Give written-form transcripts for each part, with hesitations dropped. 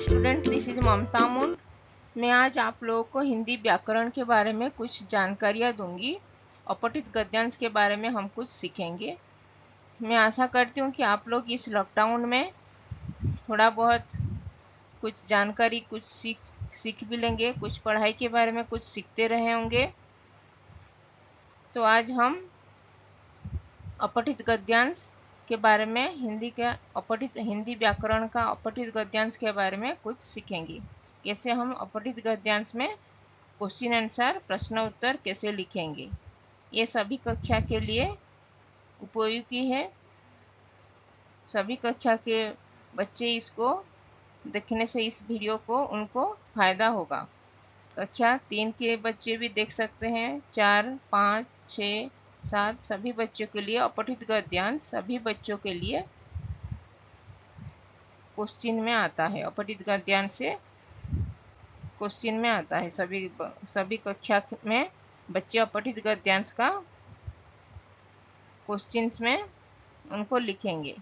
Students, this is ममता मुंड। मैं आज आप लोगों को हिंदी व्याकरण के बारे में कुछ जानकारियाँ दूंगी। अपठित गद्यांश के बारे में हम कुछ सीखेंगे। मैं आशा करती हूँ कि आप लोग इस लॉकडाउन में थोड़ा बहुत कुछ जानकारी कुछ सीख भी लेंगे, कुछ पढ़ाई के बारे में कुछ सीखते रहे होंगे। तो आज हम अपठित गद्यांश के बारे में हिंदी व्याकरण का अपठित गद्यांश के बारे में कुछ सीखेंगे। कैसे हम अपठित गद्यांश में क्वेश्चन आंसर प्रश्न उत्तर कैसे लिखेंगे, ये सभी कक्षा के लिए उपयोगी है। सभी कक्षा के बच्चे इसको देखने से, इस वीडियो को उनको फायदा होगा। कक्षा 3 के बच्चे भी देख सकते हैं, 4, 5, 6, 7 सभी बच्चों के लिए अपठित गद्यांश सभी बच्चों के लिए क्वेश्चन में आता है। अपठित गद्यांश से क्वेश्चन में आता है। सभी कक्षा में बच्चे अपठित गद्यांश का क्वेश्चंस में उनको लिखेंगे।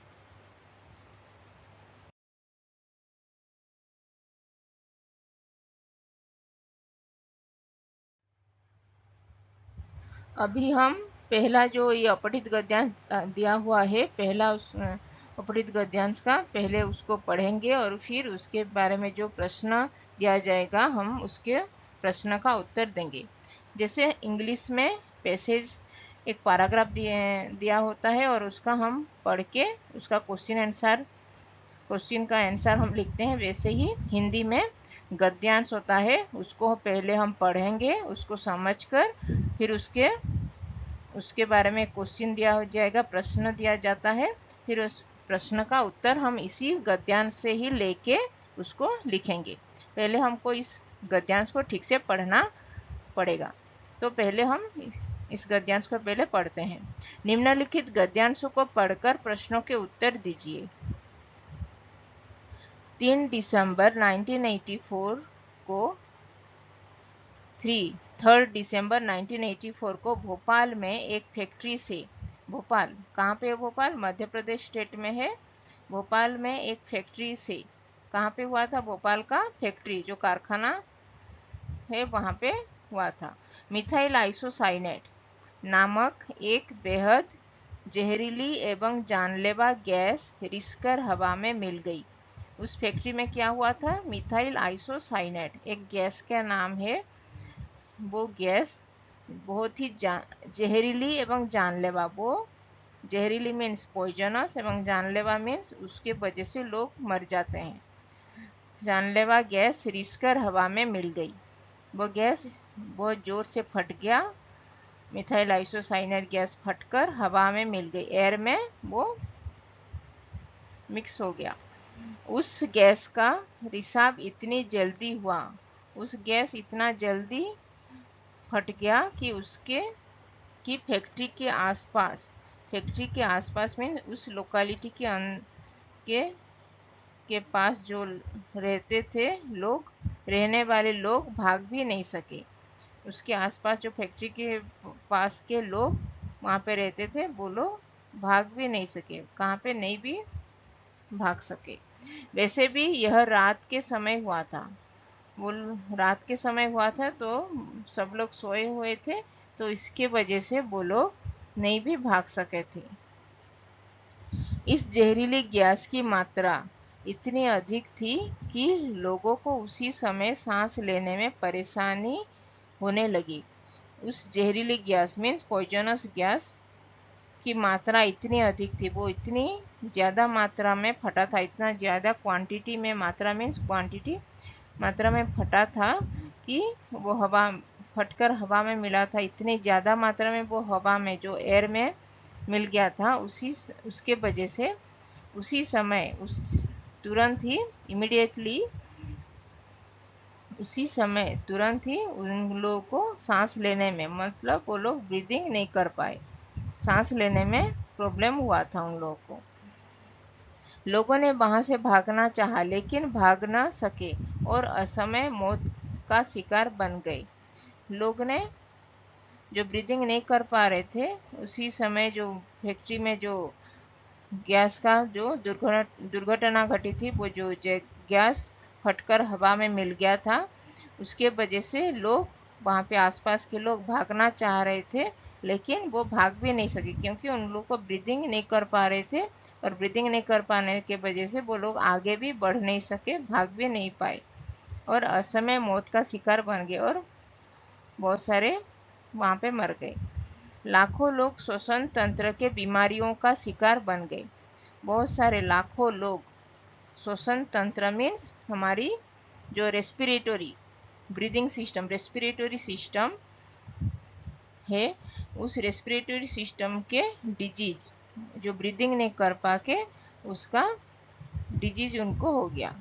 अभी हम पहला जो ये अपठित गद्यांश दिया हुआ है, पहला उस अपठित गद्यांश का पहले उसको पढ़ेंगे और फिर उसके बारे में जो प्रश्न दिया जाएगा हम उसके प्रश्न का उत्तर देंगे। जैसे इंग्लिश में पैसेज एक पैराग्राफ दिया होता है और उसका हम पढ़ के उसका क्वेश्चन का आंसर हम लिखते हैं, वैसे ही हिंदी में गद्यांश होता है। उसको पहले हम पढ़ेंगे, उसको समझकर फिर उसके बारे में क्वेश्चन दिया हो जाएगा, प्रश्न दिया जाता है। फिर उस प्रश्न का उत्तर हम इसी गद्यांश से ही लेके उसको लिखेंगे। पहले हमको इस गद्यांश को ठीक से पढ़ना पड़ेगा। तो पहले हम इस गद्यांश को पहले पढ़ते हैं। निम्नलिखित गद्यांशों को पढ़कर प्रश्नों के उत्तर दीजिए। 3 दिसंबर 1984 को 3 दिसंबर 1984 को भोपाल में एक फैक्ट्री से, भोपाल कहाँ पे है? भोपाल मध्य प्रदेश स्टेट में है। भोपाल में एक फैक्ट्री से, कहाँ पे हुआ था? भोपाल का फैक्ट्री जो कारखाना है वहाँ पे हुआ था। मिथाइल आइसोसाइनेट नामक एक बेहद जहरीली एवं जानलेवा गैस रिसकर हवा में मिल गई। उस फैक्ट्री में क्या हुआ था? मिथाइल आइसोसाइनेट एक गैस का नाम है। वो गैस बहुत ही जहरीली एवं जानलेवा, वो जहरीली मीन्स पॉइजनस एवं जानलेवा मीन्स उसके वजह से लोग मर जाते हैं। जानलेवा गैस रिसकर हवा में मिल गई। वो गैस बहुत जोर से फट गया। मिथाइल आइसोसाइनेट गैस फटकर हवा में मिल गई, एयर में वो मिक्स हो गया। उस गैस का रिसाव इतनी जल्दी हुआ, उस गैस इतना जल्दी फट गया कि फैक्ट्री के आसपास में उस लोकेलिटी के पास जो रहते थे लोग, रहने वाले लोग भाग भी नहीं सके। उसके आसपास जो फैक्ट्री के पास के लोग वहाँ पे रहते थे वो लोग भाग भी नहीं सके, कहाँ पे नहीं भी भाग सके। वैसे भी यह रात के समय हुआ था। वो रात के समय हुआ था तो सब लोग सोए हुए थे, तो इसके वजह से वो लोग नहीं भी भाग सके थे। इस जहरीली गैस की मात्रा इतनी अधिक थी कि लोगों को उसी समय सांस लेने में परेशानी होने लगी। उस जहरीली गैस मीन्स पॉइजनस गैस की मात्रा इतनी अधिक थी, वो इतनी ज़्यादा मात्रा में फटा था, इतना ज़्यादा क्वांटिटी में, मात्रा मीन्स क्वांटिटी, मात्रा में फटा था कि वो हवा फटकर हवा में मिला था। इतनी ज़्यादा मात्रा में वो हवा में जो एयर में मिल गया था, उसके वजह से उसी समय तुरंत ही इमीडिएटली उसी समय तुरंत ही उन लोगों को सांस लेने में, मतलब वो लोग ब्रीदिंग नहीं कर पाए, सांस लेने में प्रॉब्लम हुआ था उन लोगों को। लोगों ने वहां से भागना चाहा लेकिन भाग न सके और असमय मौत का शिकार बन गए। लोग ने जो ब्रीदिंग नहीं कर पा रहे थे, उसी समय जो फैक्ट्री में जो गैस का जो दुर्घटना घटी थी, वो जो गैस फटकर हवा में मिल गया था। उसके वजह से लोग वहाँ पे आसपास के लोग भागना चाह रहे थे, लेकिन वो भाग भी नहीं सके क्योंकि उन लोग को ब्रीदिंग नहीं कर पा रहे थे, और ब्रीदिंग नहीं कर पाने के वजह से वो लोग आगे भी बढ़ नहीं सके, भाग भी नहीं पाए और असमय मौत का शिकार बन गए और बहुत सारे वहाँ पे मर गए। लाखों लोग श्वसन तंत्र के बीमारियों का शिकार बन गए। बहुत सारे लाखों लोग, श्वसन तंत्र मीन्स हमारी जो रेस्पिरेटरी रेस्पिरेटरी सिस्टम है, उस रेस्पिरेटरी सिस्टम के डिजीज, जो ब्रीदिंग नहीं कर पाके उसका डिजीज उनको हो गया।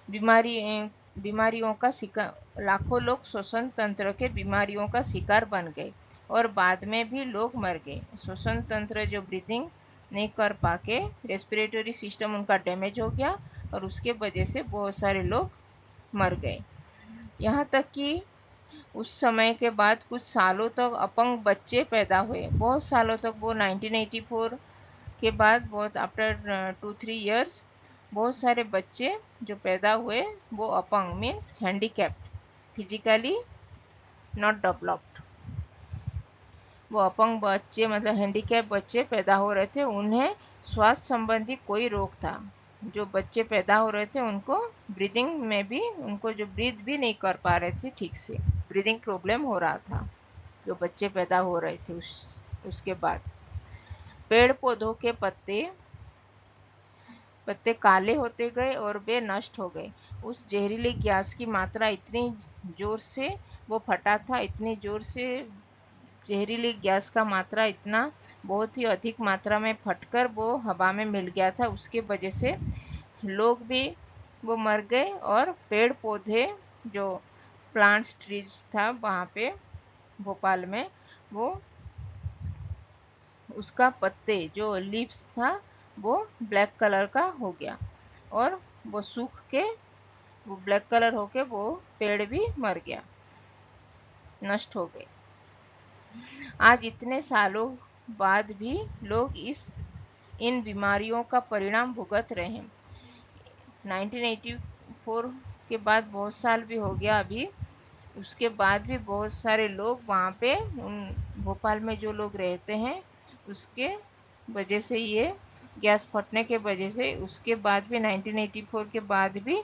बीमारियों का शिकार, लाखों लोग श्वसन तंत्र के बीमारियों का शिकार बन गए और बाद में भी लोग मर गए। श्वसन तंत्र जो ब्रीदिंग नहीं कर पाके रेस्पिरेटरी सिस्टम उनका डैमेज हो गया और उसके वजह से बहुत सारे लोग मर गए। यहाँ तक कि उस समय के बाद कुछ सालों तक अपंग बच्चे पैदा हुए। बहुत सालों तक, वो 1984 के बाद, बहुत आफ्टर 2-3 इयर्स, बहुत सारे बच्चे जो पैदा हुए वो अपंग means handicapped, physically not developed, वो अपंग बच्चे मतलब हैंडीकैप बच्चे पैदा हो रहे थे। उन्हें स्वास्थ्य संबंधी कोई रोग था। जो बच्चे पैदा हो रहे थे उनको ब्रीदिंग में भी, उनको जो ब्रीथ भी नहीं कर पा रहे थे ठीक से, ब्रीदिंग प्रॉब्लम हो रहा था जो बच्चे पैदा हो रहे थे। उसके बाद पेड़ पौधों के पत्ते काले होते गए और वे नष्ट हो गए। उस जहरीली गैस की मात्रा इतनी जोर से वो फटा था, इतनी जोर से जहरीली गैस का मात्रा इतना बहुत ही अधिक मात्रा में फटकर वो हवा में मिल गया था। उसके वजह से लोग भी वो मर गए और पेड़ पौधे जो प्लांट्स ट्रीज था वहाँ पे भोपाल में, वो उसका पत्ते जो लीव्स था वो ब्लैक कलर का हो गया और वो सूख के वो ब्लैक कलर होके वो पेड़ भी मर गया, नष्ट हो गए। आज इतने सालों बाद भी लोग इन बीमारियों का परिणाम भुगत रहे हैं। 1984 के बाद बहुत साल भी हो गया अभी, उसके बाद भी बहुत सारे लोग वहाँ पे भोपाल में जो लोग रहते हैं उसके वजह से, ये गैस फटने के वजह से, उसके बाद भी 1984 के बाद भी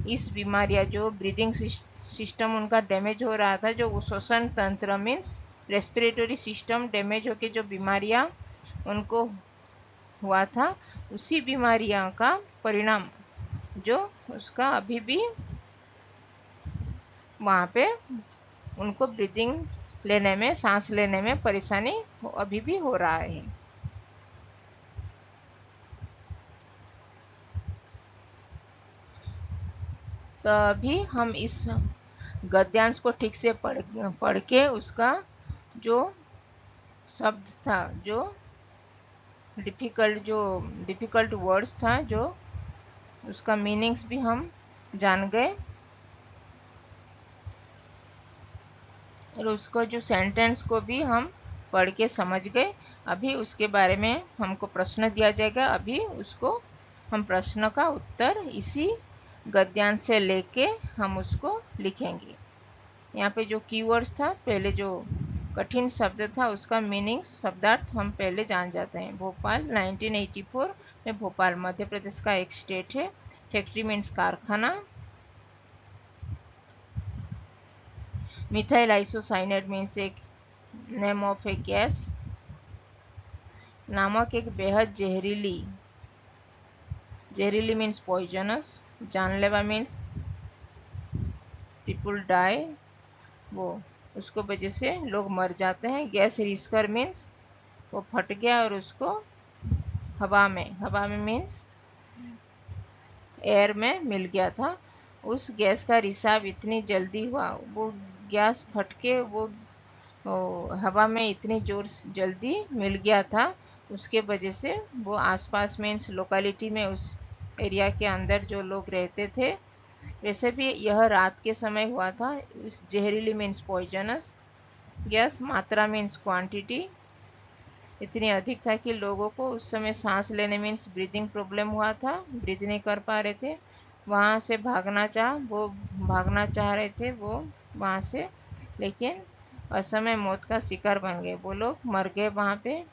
इस बीमारियाँ जो ब्रीदिंग सिस्टम उनका डैमेज हो रहा था, जो श्वसन तंत्र मीन्स रेस्पिरेटरी सिस्टम डैमेज होके जो बीमारियाँ उनको हुआ था, उसी बीमारियाँ का परिणाम जो उसका अभी भी वहाँ पे उनको ब्रीदिंग लेने में, सांस लेने में परेशानी अभी भी हो रहा है। तो अभी हम इस गद्यांश को ठीक से पढ़ के उसका जो शब्द था, जो डिफ़िकल्ट वर्ड्स था, जो उसका मीनिंग्स भी हम जान गए और उसको जो सेंटेंस को भी हम पढ़ के समझ गए। अभी उसके बारे में हमको प्रश्न दिया जाएगा, अभी उसको हम प्रश्न का उत्तर इसी गद्यांश से लेके हम उसको लिखेंगे। यहाँ पे जो कीवर्ड्स था, पहले जो कठिन शब्द था उसका मीनिंग, शब्दार्थ हम पहले जान जाते हैं। भोपाल 1984 में, भोपाल मध्य प्रदेश का एक स्टेट है। फैक्ट्री मीन्स कारखाना। मिथाइल आइसोसाइनेट मीन्स एक नेम ऑफ ए गैस। नामक एक बेहद जहरीली मीन्स पॉइजनस। जानलेवा मीन्स पीपुल डाई, वो उसको वजह से लोग मर जाते हैं। गैस रिस्कर मीन्स वो फट गया और उसको हवा में मीन्स एयर में मिल गया था। उस गैस का रिसाव इतनी जल्दी हुआ, वो गैस फट के वो हवा में इतनी जल्दी मिल गया था, उसके वजह से वो आसपास मीन्स लोकेलिटी में, उस एरिया के अंदर जो लोग रहते थे, वैसे भी यह रात के समय हुआ था। इस जहरीली मीन्स पॉइजनस गैस, मात्रा मीन्स क्वांटिटी, इतनी अधिक था कि लोगों को उस समय सांस लेने मीन्स ब्रीदिंग प्रॉब्लम हुआ था, ब्रीथ नहीं कर पा रहे थे। वहाँ से भागना चाह रहे थे वो वहाँ से, लेकिन असमय मौत का शिकार बन गए। वो लोग मर गए वहाँ पे।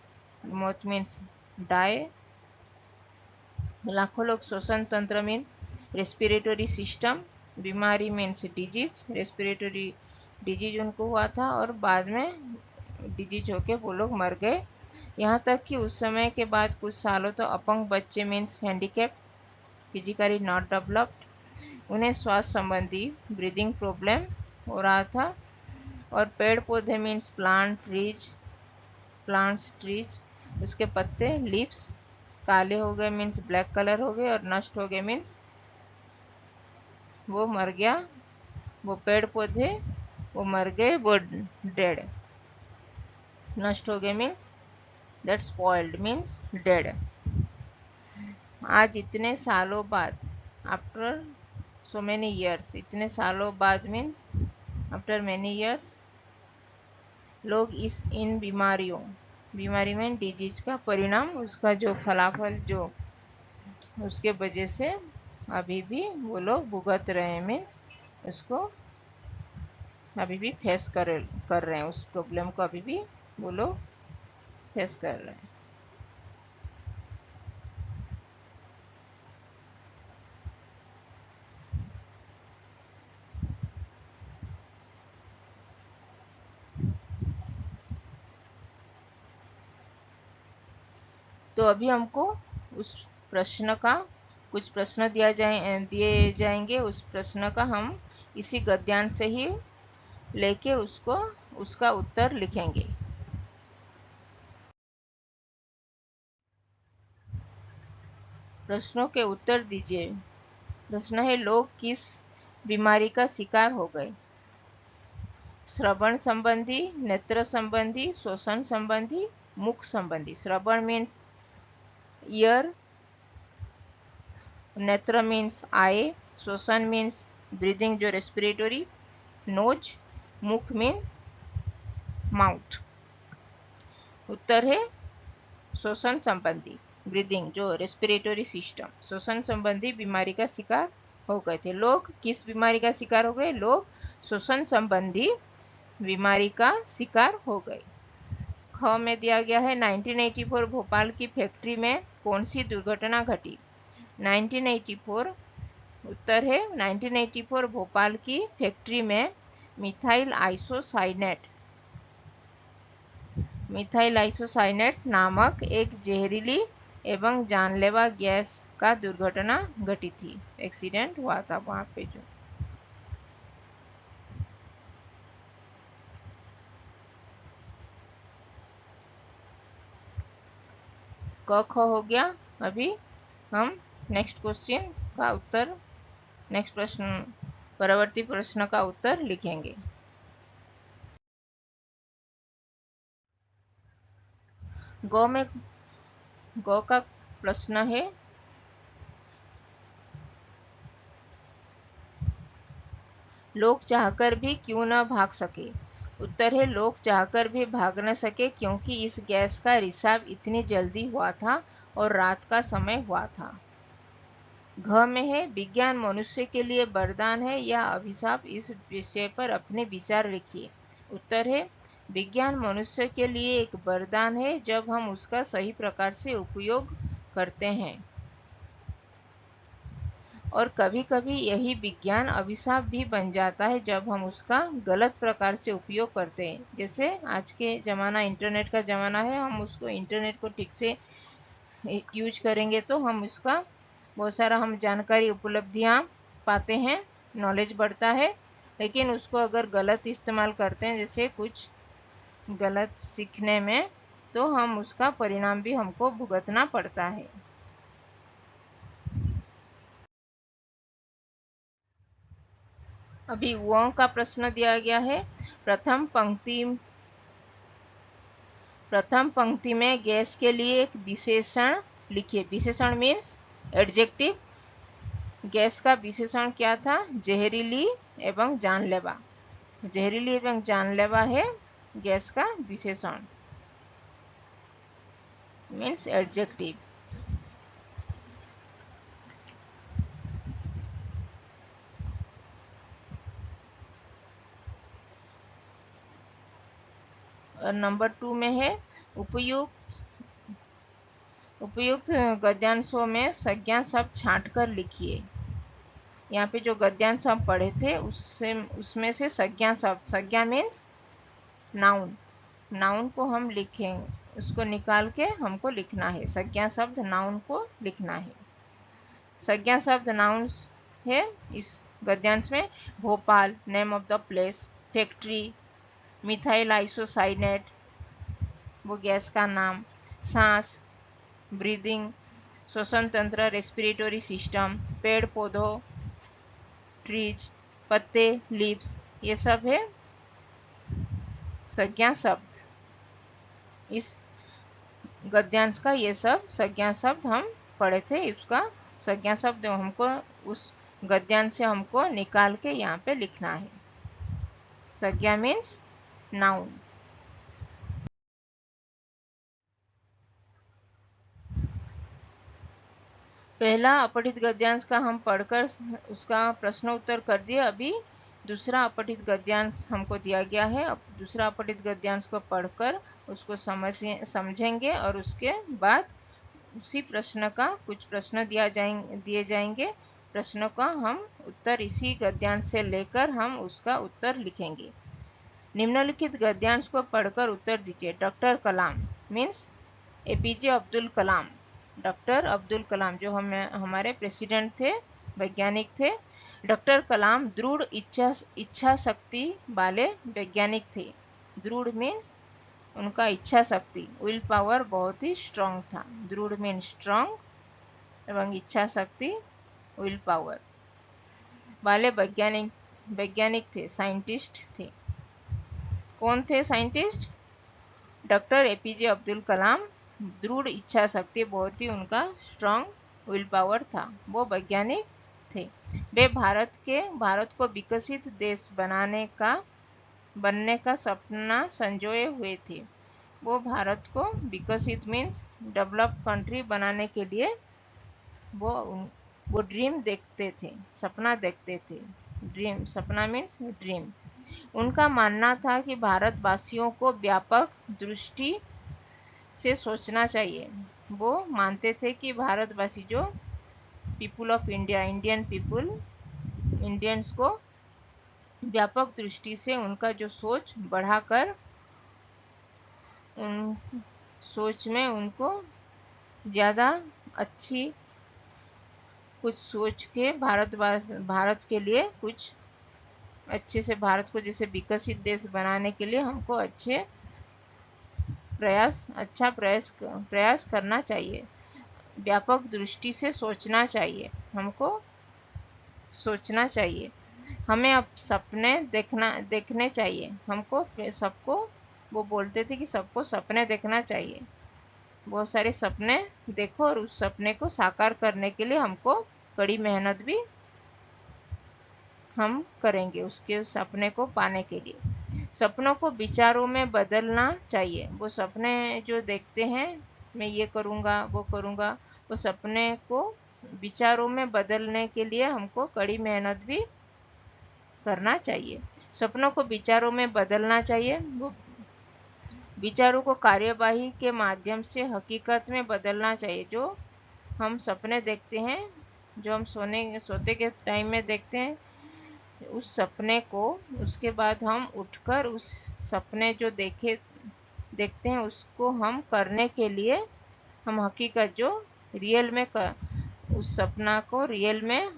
मौत मीन्स डाई। लाखों लोग श्वसन तंत्र मीन रेस्पिरेटरी सिस्टम, बीमारी मीन्स डिजीज, रेस्पिरेटरी डिजीज उनको हुआ था और बाद में डिजीज होके वो लोग मर गए। यहाँ तक कि उस समय के बाद कुछ सालों तो अपंग बच्चे means handicap, physically not developed, उन्हें श्वास संबंधी ब्रीदिंग प्रॉब्लम हो रहा था। और पेड़ पौधे मीन्स प्लांट्स ट्रीज, उसके पत्ते लीव्स काले हो गए मीन्स ब्लैक कलर हो गए, और नष्ट हो गए मीन्स वो मर गया। वो पेड़ पौधे वो मर गए, वो डेड। नष्ट हो गए means that spoiled means dead. आज इतने सालों बाद, आफ्टर सो मेनी ईयर्स, इतने सालों बाद मीन्स आफ्टर मेनी ईयर्स, लोग इन बीमारी में डिजीज का परिणाम, उसका जो फलाफल जो उसके वजह से अभी भी वो लोग भुगत रहे हैं मीन्स उसको अभी भी कर रहे हैं, उस प्रॉब्लम को अभी भी वो लोग फेस कर रहे हैं। तो अभी हमको उस प्रश्न का कुछ प्रश्न दिए जाएंगे। उस प्रश्न का हम इसी गद्यांश से ही लेके उसका उत्तर लिखेंगे। प्रश्नों के उत्तर दीजिए। प्रश्न है, लोग किस बीमारी का शिकार हो गए? श्रवण संबंधी, नेत्र संबंधी, श्वसन संबंधी, मुख संबंधी। श्रवण मीन्स ईयर, नेत्र मीन्स आई, श्वसन मीन्स ब्रीदिंग जो रेस्पिरेटरी, नोज, मुख मीन माउथ। उत्तर है श्वसन संबंधी, ब्रीदिंग जो रेस्पिरेटरी सिस्टम, श्वसन संबंधी बीमारी का शिकार हो गए थे। लोग किस बीमारी का शिकार हो गए? लोग श्वसन संबंधी बीमारी का शिकार हो गए। ख में दिया गया है 1984 भोपाल की फैक्ट्री में कौन सी दुर्घटना घटी? 1984, उत्तर है 1984 भोपाल की फैक्ट्री में मिथाइल आइसोसाइनेट नामक एक जहरीली एवं जानलेवा गैस का दुर्घटना घटी थी। एक्सीडेंट हुआ था वहां पे जो। क ख हो गया। अभी हम नेक्स्ट क्वेश्चन का उत्तर, नेक्स्ट प्रश्न, परवर्ती प्रश्न का उत्तर लिखेंगे। गौ का प्रश्न है, लोग चाहकर भी क्यों न भाग सके? उत्तर है, लोग चाहकर भी भाग न सके क्योंकि इस गैस का रिसाव इतनी जल्दी हुआ था और रात का समय हुआ था। घ में है, विज्ञान मनुष्य के लिए वरदान है या अभिशाप? इस विषय पर अपने विचार लिखिए। उत्तर है, विज्ञान मनुष्य के लिए एक वरदान है जब हम उसका सही प्रकार से उपयोग करते हैं, और कभी कभी यही विज्ञान अभिशाप भी बन जाता है जब हम उसका गलत प्रकार से उपयोग करते हैं। जैसे आज के ज़माना इंटरनेट का ज़माना है, हम उसको इंटरनेट को ठीक से यूज करेंगे तो हम उसका बहुत सारा हम जानकारी उपलब्धियाँ पाते हैं, नॉलेज बढ़ता है। लेकिन उसको अगर गलत इस्तेमाल करते हैं, जैसे कुछ गलत सीखने में, तो हम उसका परिणाम भी हमको भुगतना पड़ता है। अभी वो का प्रश्न दिया गया है, प्रथम पंक्ति में गैस के लिए एक विशेषण लिखिए। विशेषण मीन्स एडजेक्टिव। गैस का विशेषण क्या था? जहरीली एवं जानलेवा। जहरीली एवं जानलेवा है गैस का विशेषण। Means adjective. और नंबर 2 में है उपयुक्त उपयुक्त गद्यांशों में संज्ञा शब्द छांट कर लिखिए। यहाँ पे जो गद्यांश हम पढ़े थे उसमें से संज्ञा शब्द, संज्ञा मीन्स नाउन, नाउन को हम लिखें, उसको निकाल के हमको लिखना है। संज्ञा शब्द नाउन को लिखना है। संज्ञा शब्द नाउन है इस गद्यांश में Bhopal, name of the place, factory, methyl isocyanate वो गैस का नाम, सांस ब्रीदिंग, श्वसन तंत्र रेस्पिरेटरी सिस्टम, पेड़ पौधों ट्रीज, पत्ते लीव्स, ये सब है संज्ञा शब्द। इस गद्यांश का ये सब संज्ञा शब्द हम पढ़े थे। इसका संज्ञा शब्द हमको उस गद्यांश से हमको निकाल के यहाँ पे लिखना है। संज्ञा मीन्स नाउन। पहला अपठित गद्यांश का हम पढ़कर उसका प्रश्न उत्तर कर दिए। अभी दूसरा अपठित गद्यांश हमको दिया गया है। अब दूसरा अपठित गद्यांश को पढ़कर उसको समझेंगे और उसके बाद उसी प्रश्न का कुछ प्रश्न दिए जाएंगे। प्रश्नों का हम उत्तर इसी गद्यांश से लेकर हम उसका उत्तर लिखेंगे। निम्नलिखित गद्यांश को पढ़कर उत्तर दीजिए। डॉक्टर कलाम means APJ Abdul Kalam. Doctor Abdul Kalam जो हमारे प्रेसिडेंट थे, वैज्ञानिक थे। डॉक्टर कलाम दृढ़ इच्छा शक्ति वाले वैज्ञानिक थे। दृढ़ मीन्स उनका इच्छा शक्ति, विल पावर बहुत ही स्ट्रांग था। दृढ़ मीन्स स्ट्रांग एवं इच्छा शक्ति विल पावर वाले वैज्ञानिक थे, साइंटिस्ट थे। कौन थे scientist? Doctor APJ Abdul Kalam दृढ़ इच्छा शक्ति, बहुत ही उनका स्ट्रांग विल पावर था, वो वैज्ञानिक थे। वे भारत को विकसित देश बनने का सपना संजोए हुए थे। वो भारत को विकसित मीन्स डेवलप कंट्री बनाने के लिए वो ड्रीम देखते थे, सपना देखते थे। ड्रीम, सपना मीन्स ड्रीम। उनका मानना था कि भारतवासियों को व्यापक दृष्टि से सोचना चाहिए। वो मानते थे कि भारतवासी जो people of India, Indian people, Indians को व्यापक दृष्टि से उनका जो सोच बढ़ाकर उन सोच में उनको ज़्यादा अच्छी कुछ सोच के भारत के लिए कुछ अच्छे से भारत को जैसे विकसित देश बनाने के लिए हमको अच्छा प्रयास करना चाहिए। व्यापक दृष्टि से सोचना चाहिए, हमको सोचना चाहिए। हमें अब सपने देखने चाहिए। हमको सबको वो बोलते थे कि सबको सपने देखना चाहिए। बहुत सारे सपने देखो और उस सपने को साकार करने के लिए हमको कड़ी मेहनत भी हम करेंगे उसके सपने को पाने के लिए। सपनों को विचारों में बदलना चाहिए। वो सपने जो देखते हैं, मैं ये करूँगा वो करूँगा, वो सपने को विचारों में बदलने के लिए हमको कड़ी मेहनत भी करना चाहिए। सपनों को विचारों में बदलना चाहिए। वो विचारों को कार्यवाही के माध्यम से हकीकत में बदलना चाहिए। जो हम सपने देखते हैं, जो हम सोते के टाइम में देखते हैं, उस सपने को उसके बाद हम उठकर उस सपने जो देखते हैं उसको हम करने के लिए हम हकीकत जो रियल में उस सपना को रियल में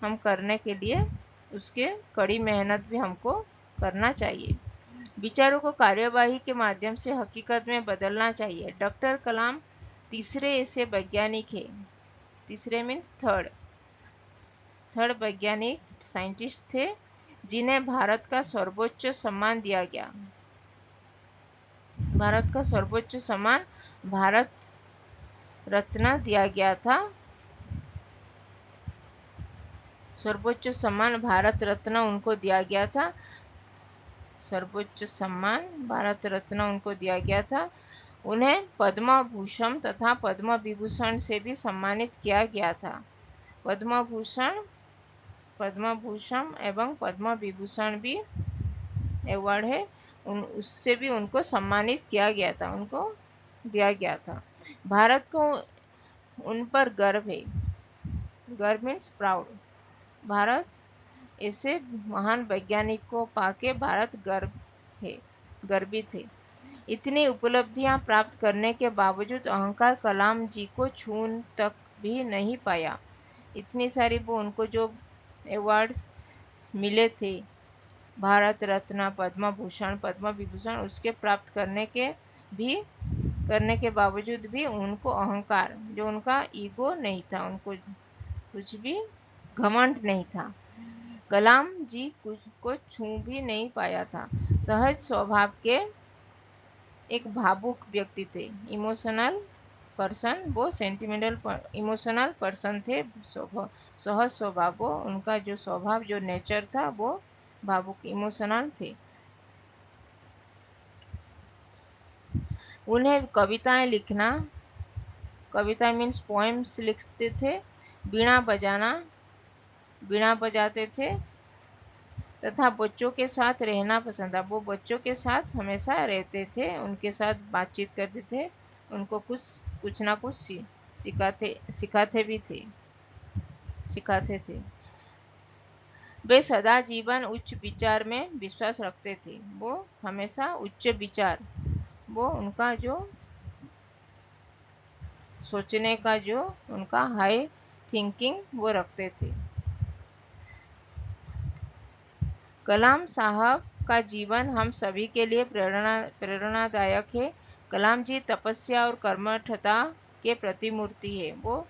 हम करने के लिए उसके कड़ी मेहनत भी हमको करना चाहिए। विचारों को कार्यवाही के माध्यम से हकीकत में बदलना चाहिए। डॉक्टर कलाम तीसरे ऐसे वैज्ञानिक है। तीसरे मीन्स थर्ड वैज्ञानिक साइंटिस्ट थे जिन्हें भारत का सर्वोच्च सम्मान दिया गया। भारत का सर्वोच्च सम्मान भारत रत्न दिया गया था। सर्वोच्च सम्मान भारत रत्न उनको दिया गया था। सर्वोच्च सम्मान भारत रत्न उनको दिया गया था। उन्हें पद्म भूषण तथा पद्म विभूषण से भी सम्मानित किया गया था। पद्म भूषण एवं पद्म विभूषण भी अवार्ड है, उससे भी उनको सम्मानित किया गया था, उनको दिया गया था। भारत को उन पर गर्व है। गर्व मीन्स प्राउड। भारत ऐसे महान वैज्ञानिक को पाके भारत गर्वित है। इतनी उपलब्धियां प्राप्त करने के बावजूद अहंकार कलाम जी को छू तक भी नहीं पाया। इतनी सारी वो उनको जो अवार्ड्स मिले थे, भारत रत्न, पद्म भूषण, पद्म विभूषण, उसके प्राप्त करने के बावजूद भी उनको अहंकार, जो उनका ईगो नहीं था, उनको कुछ भी घमंड नहीं था। कलाम जी कुछ को छू भी नहीं पाया था। सहज स्वभाव के एक भावुक व्यक्ति थे, इमोशनल पर्सन, वो सेंटिमेंटल इमोशनल पर्सन थे। सहज स्वभाव, वो उनका जो स्वभाव, जो नेचर था, वो भावुक इमोशनल थे। उन्हें कविताएं लिखना, कविता मीन्स पोएम्स लिखते थे। बीणा बजाते थे तथा बच्चों के साथ रहना पसंद था। वो बच्चों के साथ हमेशा रहते थे, उनके साथ बातचीत करते थे, उनको कुछ ना कुछ सिखाते थे। वे सदा जीवन उच्च विचार में विश्वास रखते थे। वो हमेशा उच्च विचार, वो उनका जो सोचने का, जो उनका हाई थिंकिंग वो रखते थे। कलाम साहब का जीवन हम सभी के लिए प्रेरणादायक है। कलाम जी तपस्या और कर्मठता के प्रतिमूर्ति है। वो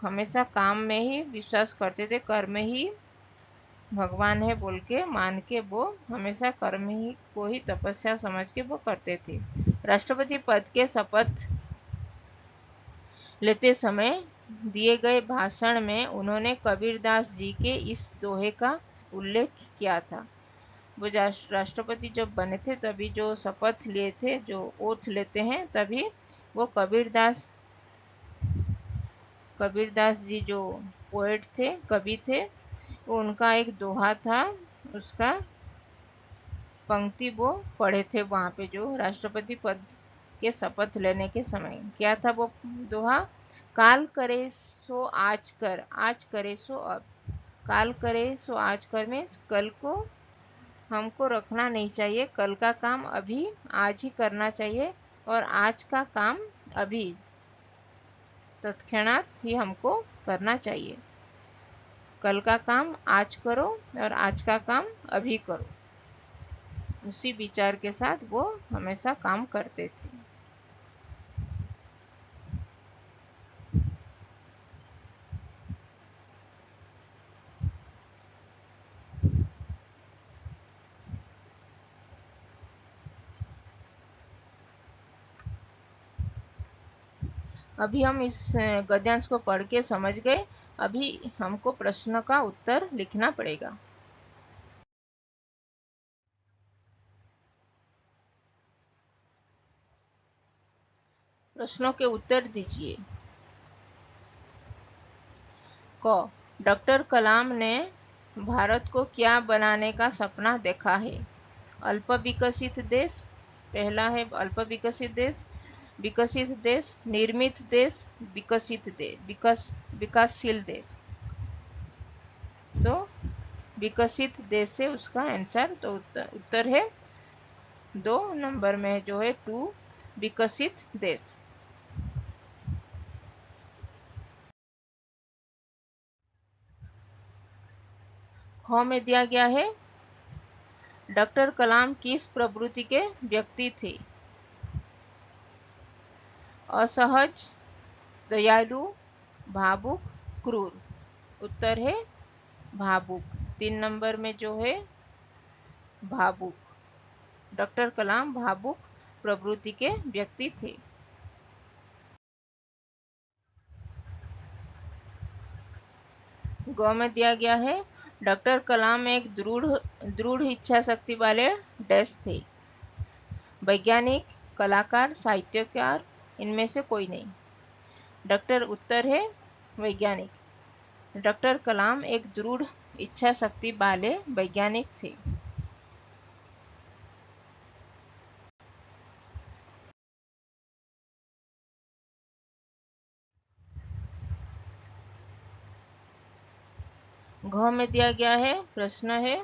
हमेशा काम में ही विश्वास करते थे, कर्म ही भगवान है बोल के मान के वो हमेशा कर्म ही को ही तपस्या समझ के वो करते थे। राष्ट्रपति पद के शपथ लेते समय दिए गए भाषण में उन्होंने कबीरदास जी के इस दोहे का उल्लेख किया था। वो राष्ट्रपति जब बने थे तभी जो शपथ लिए थे, जो ओथ लेते हैं, तभी वो कबीरदास जी जो पोएट थे, कवि थे, वो उनका एक दोहा था, उसका पंक्ति वो पढ़े थे वहाँ पे, जो राष्ट्रपति पद के शपथ लेने के समय। क्या था वो दोहा? काल करे सो आज कर, आज करे सो अब। काल करे सो आज कर में कल को हमको रखना नहीं चाहिए, कल का काम अभी आज ही करना चाहिए, और आज का काम अभी तत्क्षणात ही हमको करना चाहिए। कल का काम आज करो और आज का काम अभी करो। उसी विचार के साथ वो हमेशा काम करते थे। अभी हम इस गद्यांश को पढ़ के समझ गए। अभी हमको प्रश्न का उत्तर लिखना पड़ेगा। प्रश्नों के उत्तर दीजिए। क, डॉक्टर कलाम ने भारत को क्या बनाने का सपना देखा है? अल्प विकसित देश, पहला है अल्प विकसित देश, निर्मित देश, विकासशील देश। तो विकसित देश से उसका आंसर, तो उत्तर है 2 नंबर में जो है 2, विकसित देश। ख में दिया गया है, डॉक्टर कलाम किस प्रवृत्ति के व्यक्ति थे? असहज, दयालु, भावुक, क्रूर। उत्तर है भावुक। 3 नंबर में जो है भावुक। डॉक्टर कलाम भावुक प्रवृत्ति के व्यक्ति थे। ग में दिया गया है, डॉक्टर कलाम एक दृढ़ इच्छा शक्ति वाले डैश थे। वैज्ञानिक, कलाकार, साहित्यकार, इनमें से कोई नहीं। डॉक्टर उत्तर है वैज्ञानिक। डॉक्टर कलाम एक दृढ़ इच्छा शक्ति वाले वैज्ञानिक थे। घ में दिया गया है प्रश्न है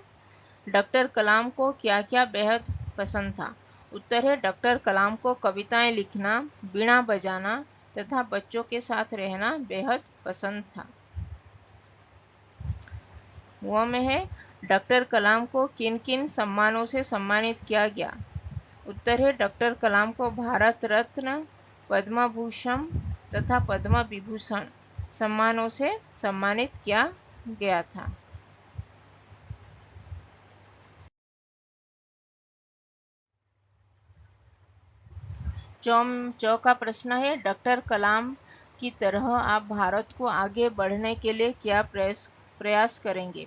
डॉक्टर कलाम को क्या क्या बेहद पसंद था। उत्तर है डॉक्टर कलाम को कविताएं लिखना, बीणा बजाना तथा बच्चों के साथ रहना बेहद पसंद था। वो में है डॉक्टर कलाम को किन किन सम्मानों से सम्मानित किया गया। उत्तर है डॉक्टर कलाम को भारत रत्न, पद्म भूषण तथा पद्म विभूषण सम्मानों से सम्मानित किया गया था। चौ का प्रश्न है डॉक्टर कलाम की तरह आप भारत को आगे बढ़ने के लिए क्या प्रयास करेंगे।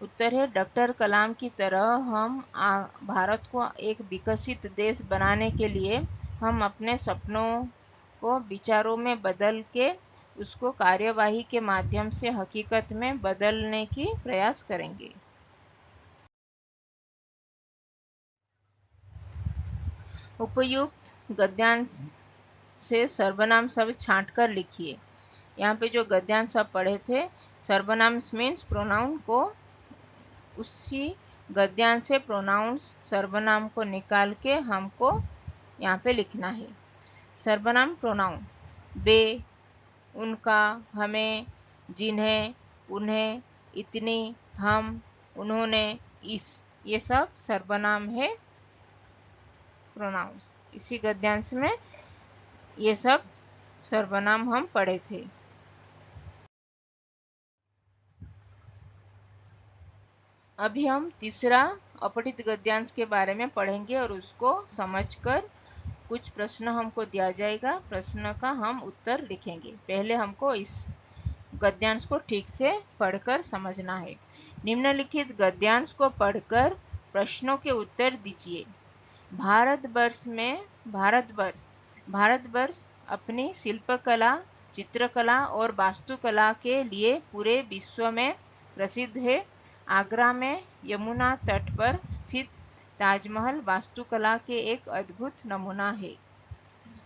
उत्तर है डॉक्टर कलाम की तरह हम भारत को एक विकसित देश बनाने के लिए हम अपने सपनों को विचारों में बदल के उसको कार्यवाही के माध्यम से हकीकत में बदलने की प्रयास करेंगे। उपयुक्त गद्यांश से सर्वनाम शब्द छांटकर लिखिए। यहाँ पे जो गद्यांश शब्द पढ़े थे, सर्वनाम मीन्स प्रोनाउन को, उसी गद्यांश से प्रोनाउंस सर्वनाम को निकाल के हमको यहाँ पे लिखना है। सर्वनाम प्रोनाउन बे, उनका, हमें, जिन्हें, उन्हें, इतनी, हम, उन्होंने, इस, ये सब सर्वनाम है प्रोनाउंस। इसी गद्यांश में ये सब सर्वनाम हम पढ़े थे। अभी हम तीसरा अपठित गद्यांश के बारे में पढ़ेंगे और उसको समझकर कुछ प्रश्न हमको दिया जाएगा, प्रश्न का हम उत्तर लिखेंगे। पहले हमको इस गद्यांश को ठीक से पढ़कर समझना है। निम्नलिखित गद्यांश को पढ़कर प्रश्नों के उत्तर दीजिए। भारतवर्ष अपनी शिल्पकला, चित्रकला और वास्तुकला के लिए पूरे विश्व में प्रसिद्ध है। आगरा में यमुना तट पर स्थित ताजमहल वास्तुकला के एक अद्भुत नमूना है।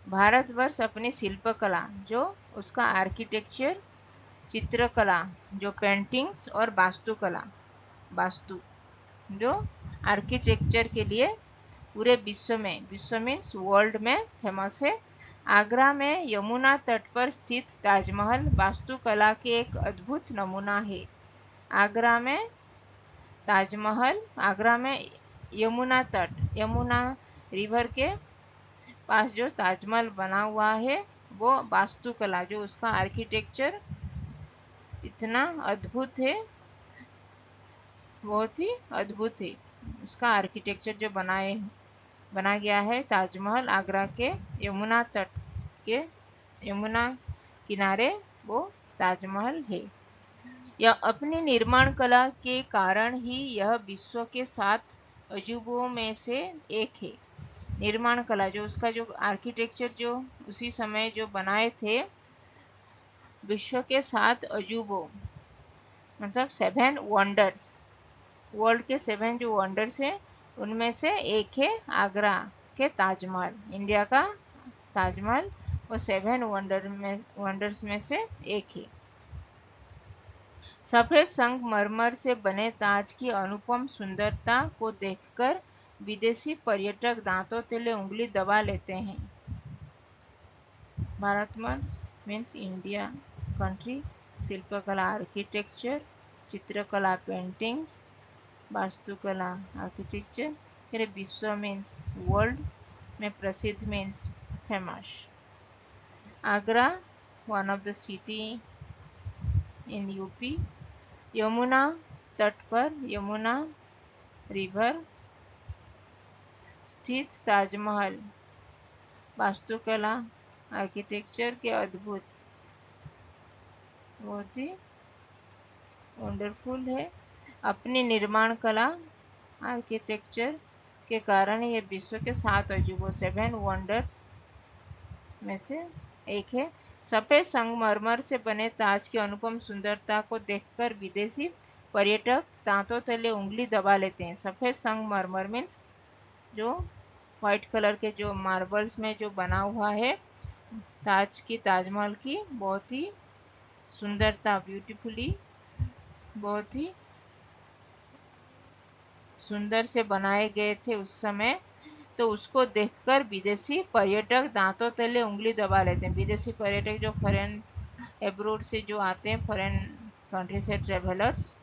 भारतवर्ष अपनी शिल्पकला, जो उसका आर्किटेक्चर, चित्रकला जो पेंटिंग्स, और वास्तु जो आर्किटेक्चर के लिए पूरे विश्व मीन्स वर्ल्ड में फेमस है। आगरा में यमुना तट पर स्थित ताजमहल वास्तुकला के एक अद्भुत नमूना है। आगरा में ताजमहल, आगरा में यमुना तट, यमुना रिवर के पास जो ताजमहल बना हुआ है, वो वास्तुकला जो उसका आर्किटेक्चर इतना अद्भुत है, बहुत ही अद्भुत है। उसका आर्किटेक्चर जो बना गया है ताजमहल, आगरा के यमुना तट के, यमुना किनारे वो ताजमहल है। यह अपनी निर्माण कला के कारण ही यह विश्व के 7 अजूबों में से एक है। निर्माण कला जो उसका जो आर्किटेक्चर जो उसी समय जो बनाए थे, विश्व के 7 अजूबों मतलब 7 वंडर्स, वर्ल्ड के 7 जो वंडर्स हैं उनमें से एक है आगरा के ताजमहल। इंडिया का ताजमहल वो 7 वंडर्स में से एक है। सफेद संगमरमर से बने ताज की अनुपम सुंदरता को देखकर विदेशी पर्यटक दांतों तले उंगली दबा लेते हैं। भारतवर्ष मीन्स इंडिया कंट्री, शिल्पकला आर्किटेक्चर, चित्रकला पेंटिंग्स, वास्तुकला आर्किटेक्चर, फिर विश्व मीन्स वर्ल्ड में प्रसिद्ध means famous. Agra one of the city in UP. Yamuna तट पर, यमुना रिवर स्थित ताजमहल वास्तुकला आर्किटेक्चर के अद्भुत, बहुत ही वंडरफुल है। अपनी निर्माण कला आर्किटेक्चर के कारण ये विश्व के 7 अजूबों 7 वंडर्स में से एक है। सफेद संगमरमर से बने ताज की अनुपम सुंदरता को देखकर विदेशी पर्यटक दांतों तले उंगली दबा लेते हैं। सफेद संगमरमर मीन्स जो व्हाइट कलर के जो मार्बल्स में जो बना हुआ है ताजमहल की बहुत ही सुंदरता, ब्यूटीफुली बहुत ही सुंदर से बनाए गए थे उस समय। तो उसको देखकर विदेशी पर्यटक दांतों तले उंगली दबा लेते हैं। विदेशी पर्यटक जो फॉरेन एब्रोड से जो आते हैं, फॉरेन कंट्री से ट्रेवलर्स,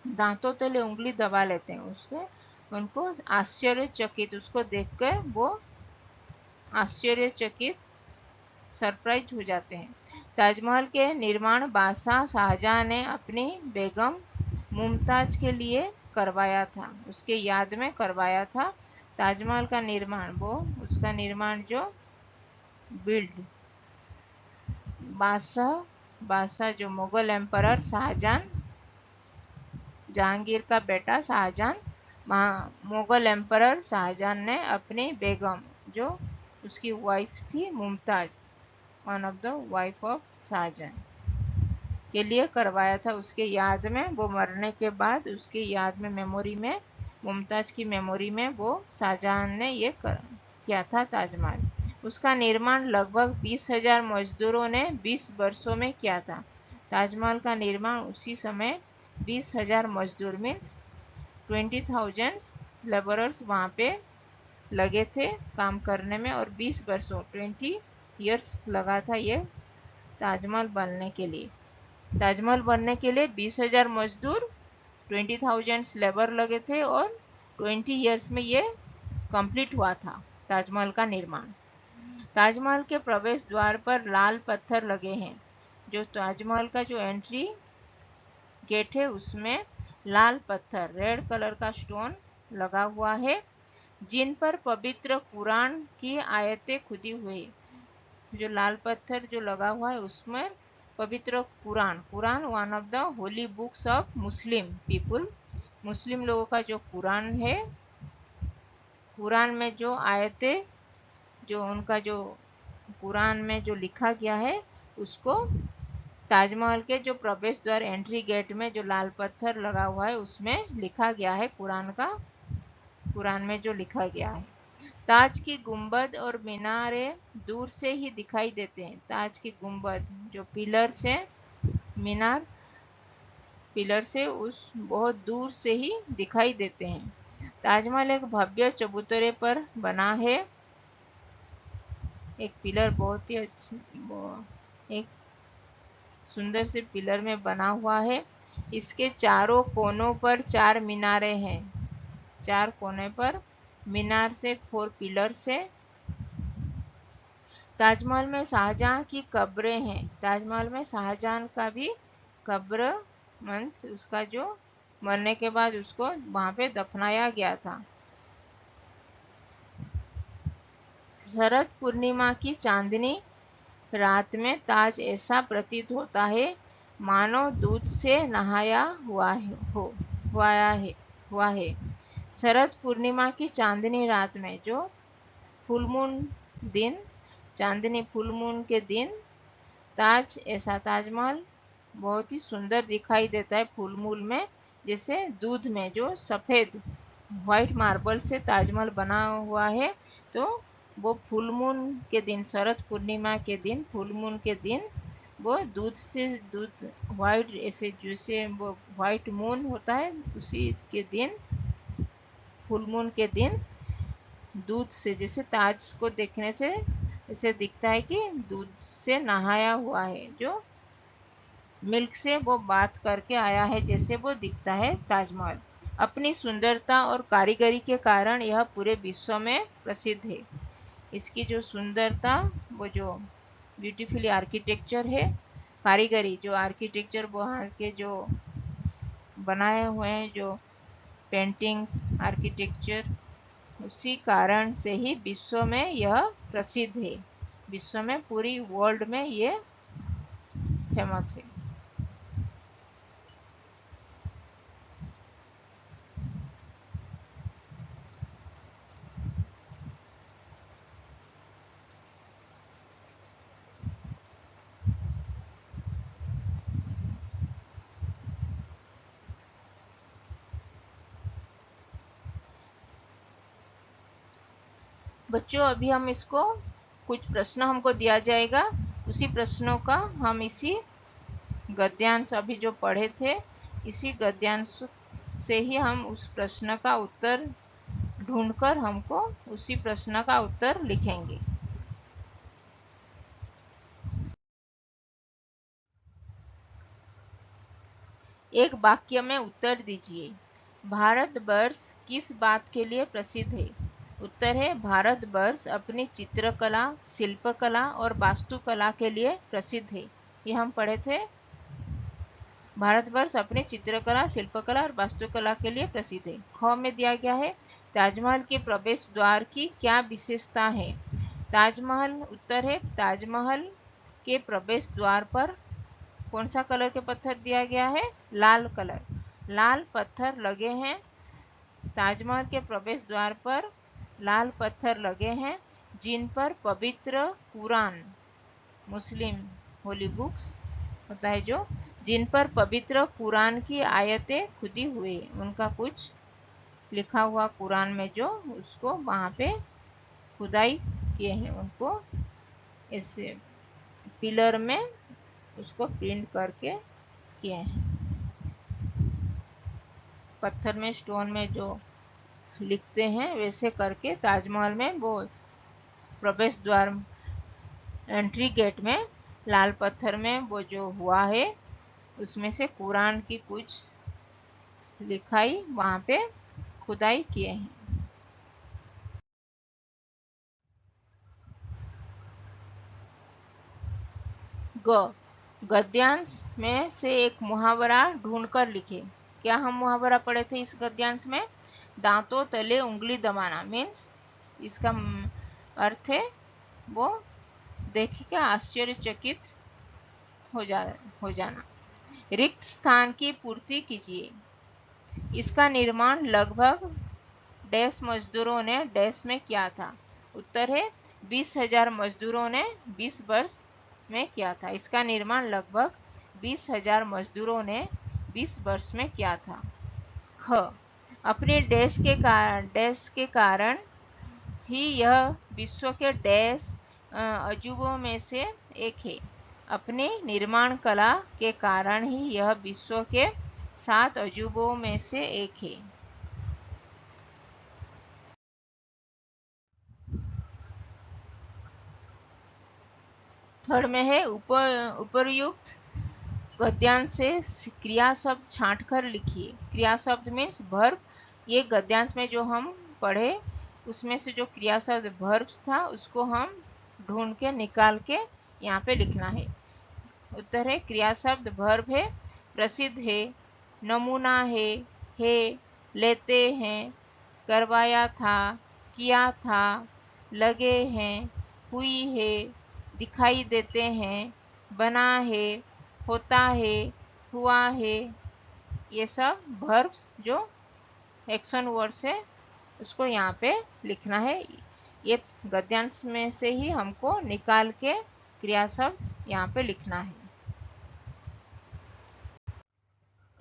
दांतों तले उंगली दबा लेते हैं उसको, उनको आश्चर्यचकित, उसको देखकर वो आश्चर्यचकित, सरप्राइज हो जाते हैं। ताजमहल के निर्माण बादशाह शाहजहां ने अपनी बेगम मुमताज के लिए करवाया था, उसके याद में करवाया था ताजमहल का निर्माण। वो उसका निर्माण जो बिल्ड बादशाह जो मुगल एम्परर शाहजहां, जहांगीर का बेटा शाहजहां, मुगल एम्परर शाहजहां ने अपनी बेगम जो उसकी वाइफ थी Mumtaz, one of the wife of Shahjahan, के लिए करवाया था। उसके याद में, वो मरने के बाद उसके याद में, मेमोरी में, मुमताज की मेमोरी में वो शाहजहां ने ये किया था ताजमहल। उसका निर्माण लगभग 20,000 मजदूरों ने 20 वर्षों में किया था। ताजमहल का निर्माण उसी समय 20,000 मजदूर मीन्स 20,000 लेबरर्स वहाँ पे लगे थे काम करने में, और 20 वर्षों 20 ईयर्स लगा था ये ताजमहल बनने के लिए। ताजमहल बनने के लिए 20,000 मजदूर, 20,000 लेबर लगे थे, और 20 ईयर्स में ये कंप्लीट हुआ था ताजमहल का निर्माण। ताजमहल के प्रवेश द्वार पर लाल पत्थर लगे हैं। जो ताजमहल का जो एंट्री गेट है उसमें लाल पत्थर, रेड कलर का स्टोन लगा हुआ है, जिन पर पवित्र कुरान की आयतें खुदी हुई। जो लाल पत्थर जो लगा हुआ है उसमें पवित्र Quran one of the holy books of Muslim people, Muslim लोगों का जो कुरान है, कुरान में जो आयतें, जो उनका जो कुरान में जो लिखा गया है, उसको ताजमहल के जो प्रवेश द्वार एंट्री गेट में जो लाल पत्थर लगा हुआ है उसमें लिखा गया है कुरान में जो लिखा गया है। ताज की गुंबद और मीनारे दूर से ही दिखाई देते हैं। ताज की गुंबद जो पिलर्स है, मीनार पिलर से उस बहुत दूर से ही दिखाई देते हैं। ताजमहल एक भव्य चबूतरे पर बना है। एक पिलर बहुत ही एक सुंदर से पिलर में बना हुआ है। इसके चारों कोनों पर 4 मीनारे हैं। 4 कोने पर मीनार से 4 पिलर से। ताजमहल में शाहजहां की कब्रें हैं। ताजमहल में शाहजहां का भी कब्र मीन्स उसका जो मरने के बाद उसको वहां पे दफनाया गया था। शरद पूर्णिमा की चांदनी रात में ताज ऐसा प्रतीत होता है मानो दूध से नहाया हुआ है। शरद पूर्णिमा की चांदनी रात में जो फुल मून दिन, चांदनी फुल मून के दिन ताजमहल बहुत ही सुंदर दिखाई देता है फुल मून में। जैसे दूध में जो सफ़ेद व्हाइट मार्बल से ताजमहल बना हुआ है, तो वो फुल मून के दिन, शरद पूर्णिमा के दिन, फुल मून के दिन वो दूध व्हाइट, ऐसे जैसे वो व्हाइट मून होता है उसी के दिन, फुल मून के दिन दूध से, जैसे ताज को देखने से ऐसे दिखता है कि दूध से नहाया हुआ है, जो मिल्क से वो बात करके आया है, जैसे वो दिखता है ताजमहल। अपनी सुंदरता और कारीगरी के कारण यह पूरे विश्व में प्रसिद्ध है। इसकी जो सुंदरता, वो जो ब्यूटीफुली आर्किटेक्चर है, कारीगरी जो आर्किटेक्चर वहाँ के जो बनाए हुए हैं, जो पेंटिंग्स आर्किटेक्चर, उसी कारण से ही विश्व में यह प्रसिद्ध है। विश्व में, पूरी वर्ल्ड में ये फेमस है। बच्चों अभी हम इसको कुछ प्रश्न हमको दिया जाएगा, उसी प्रश्नों का हम इसी गद्यांश अभी जो पढ़े थे इसी गद्यांश से ही हम उस प्रश्न का उत्तर ढूंढकर हमको उसी प्रश्न का उत्तर लिखेंगे। एक वाक्य में उत्तर दीजिए। भारतवर्ष किस बात के लिए प्रसिद्ध है? उत्तर है भारतवर्ष अपनी चित्रकला, शिल्पकला और वास्तुकला के लिए प्रसिद्ध है। ये हम पढ़े थे। भारतवर्ष अपनी चित्रकला, शिल्पकला और वास्तुकला के लिए प्रसिद्ध है। ख में दिया गया है ताजमहल के प्रवेश द्वार की क्या विशेषता है? ताजमहल, उत्तर है ताजमहल के प्रवेश द्वार पर कौन सा कलर के पत्थर दिया गया है? लाल कलर, लाल पत्थर लगे हैं। ताजमहल के प्रवेश द्वार पर लाल पत्थर लगे हैं जिन पर पवित्र कुरान, मुस्लिम होली बुक्स होता है जो, जिन पर पवित्र कुरान की आयतें खुदी हुई, उनका कुछ लिखा हुआ कुरान में जो उसको वहाँ पे खुदाई किए हैं, उनको इस पिलर में उसको प्रिंट करके किए हैं। पत्थर में, स्टोन में जो लिखते हैं वैसे करके ताजमहल में वो प्रवेश द्वार, एंट्री गेट में लाल पत्थर में वो जो हुआ है उसमें से कुरान की कुछ लिखाई वहाँ पे खुदाई किए हैं। ग, गद्यांश में से एक मुहावरा ढूंढकर लिखे। क्या हम मुहावरा पढ़े थे इस गद्यांश में? दांतों तले उंगली दबाना मीन्स इसका अर्थ है वो देख के आश्चर्यचकित हो जाना। रिक्त स्थान की पूर्ति कीजिए। इसका निर्माण लगभग डैश मजदूरों ने डैश में किया था। उत्तर है 20,000 मजदूरों ने 20 वर्ष में किया था। इसका निर्माण लगभग 20,000 मजदूरों ने 20 वर्ष में किया था। ख, अपने डैश के कारण ही यह विश्व के डैश अजूबों में से एक है। अपने निर्माण कला के कारण ही यह विश्व के 7 अजूबों में से एक है। थर्ड में है उपरयुक्त गद्यांश से क्रिया शब्द छांटकर लिखिए। क्रिया शब्द मीन्स वर्ब। ये गद्यांश में जो हम पढ़े उसमें से जो क्रिया शब्द वर्ब्स था उसको हम ढूंढ के निकाल के यहाँ पे लिखना है। उत्तर है क्रिया शब्द वर्ब है, प्रसिद्ध है, नमूना है, लेते हैं, करवाया था, किया था, लगे हैं, हुई है, दिखाई देते हैं, बना है, होता है, हुआ है। ये सब वर्ब्स जो एक्शन वर्ड्स है उसको यहाँ पे लिखना है। ये गद्यांश में से ही हमको निकाल के क्रिया शब्द यहाँ पे लिखना है।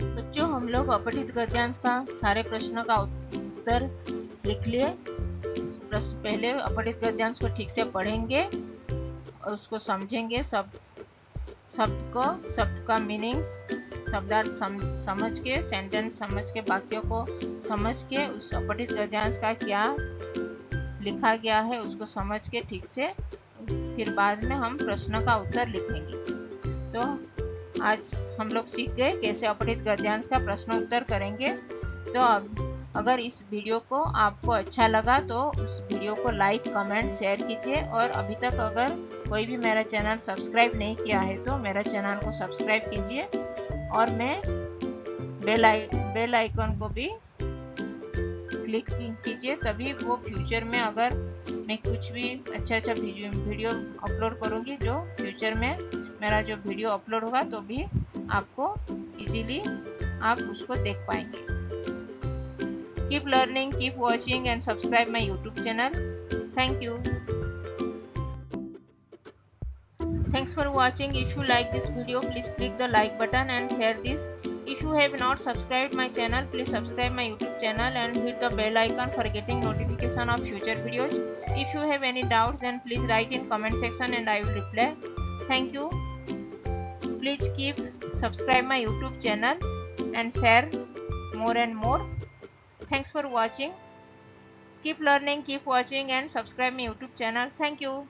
बच्चों हम लोग अपठित गद्यांश का सारे प्रश्नों का उत्तर लिख लिए। पहले अपठित गद्यांश को ठीक से पढ़ेंगे और उसको समझेंगे, शब्द का मीनिंग्स, शब्दार्थ समझ के, सेंटेंस समझ के, वाक्यों को समझ के उस अपठित गद्यांश का क्या लिखा गया है उसको समझ के ठीक से फिर बाद में हम प्रश्न का उत्तर लिखेंगे। तो आज हम लोग सीख गए कैसे अपठित गद्यांश का प्रश्न उत्तर करेंगे। तो अब अगर इस वीडियो को आपको अच्छा लगा तो उस वीडियो को लाइक, कमेंट, शेयर कीजिए और अभी तक अगर कोई भी मेरा चैनल सब्सक्राइब नहीं किया है तो मेरा चैनल को सब्सक्राइब कीजिए और मैं बेल आइकन को भी क्लिक कीजिए, तभी वो फ्यूचर में अगर मैं कुछ भी अच्छा वीडियो अपलोड करूँगी जो फ्यूचर में मेरा जो वीडियो अपलोड होगा तो भी आपको इजीली आप उसको देख पाएंगे। Keep learning, keep watching and subscribe my YouTube channel. Thank you. Thanks for watching. If you like this video, please click the like button and share this. If you have not subscribed my channel, please subscribe my YouTube channel and hit the bell icon for getting notification of future videos. If you have any doubts, then please write in comment section and I will reply. Thank you. Please keep subscribe my YouTube channel and share more and more. Thanks for watching. Keep learning, keep watching and subscribe my YouTube channel. Thank you.